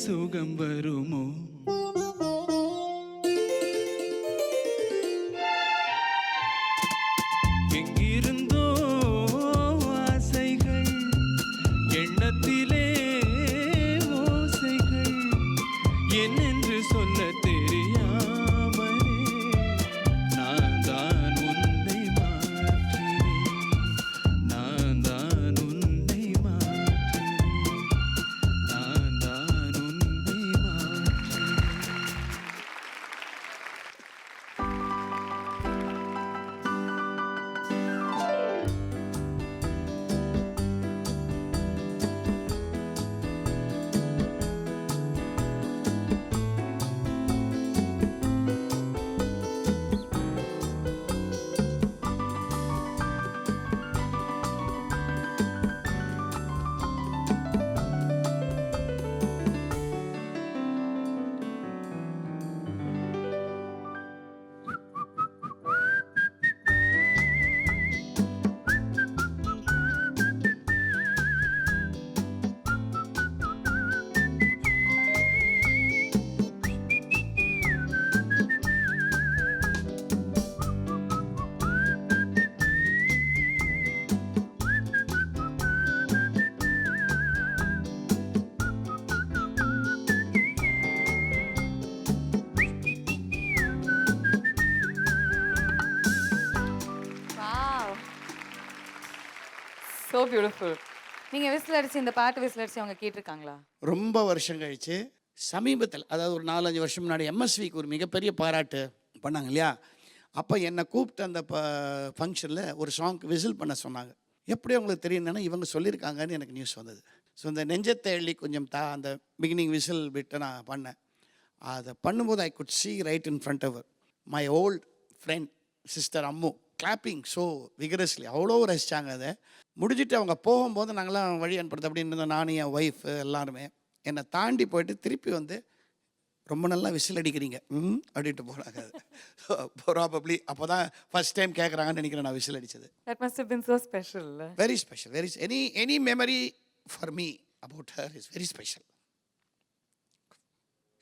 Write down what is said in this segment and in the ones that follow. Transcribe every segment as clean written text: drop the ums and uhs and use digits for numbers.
சுகம் வருமோ? எங்கிருந்தோ ஆசைகள், எண்ணத்திலே ஓசைகள், என்னென்று சொல்ல தெரியாமலே நான் தான் உன்னை மாற்றினேன், நான் தான் உன்னை மாற்றினேன், நான் தான் உன்னை மாற்றினேன். Wow, so beautiful. நீங்க விசில் அடிச்சு இந்த பாட்டு விசில் அடிச்சு அவங்க கேட்டிருக்காங்களா? ரொம்ப வருஷம் கழிச்சு சமீபத்தில், அதாவது ஒரு 4-5 வருஷம் முன்னாடி எம்எஸ்விக்கு ஒரு மிகப்பெரிய பாராட்டு பண்ணாங்க இல்லையா? அப்போ என்னை கூப்பிட்டு அந்த ஃபங்க்ஷனில் ஒரு சாங்க்கு விசில் பண்ண சொன்னாங்க. எப்படி அவங்களுக்கு தெரியும்னா இவங்க சொல்லியிருக்காங்கன்னு எனக்கு நியூஸ் வந்தது. ஸோ இந்த நெஞ்சத்தை எள்ளி கொஞ்சம் அந்த பிகினிங் விசில் விட்டு நான் பண்ணேன். அதை பண்ணும்போது I could see right in front of my old friend sister Ammu clapping so vigorously. அவ்வளோ ரசித்தாங்க. அதை முடிஞ்சிட்டு அவங்க போகும்போது நாங்களாம் வழி அனுப்புறது அப்படின்னு இருந்தோம். நானும் என் ஒய்ஃபு எல்லாருமே என்னை தாண்டி போயிட்டு திருப்பி வந்து ரொம்ப நல்லா விசில் அடிக்கிறீங்க அப்படின்ட்டு போனாங்க. அது ப்ராபப்ளி அப்போ தான் ஃபஸ்ட் டைம் கேட்குறாங்கன்னு நினைக்கிறேன் நான் விசில் அடித்தது. That must have been so special. Very special. Very any memory for me about her is very special.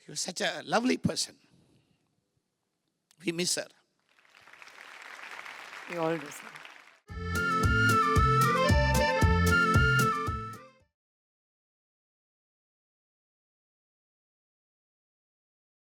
She was such a lovely person. We miss her. We all do so.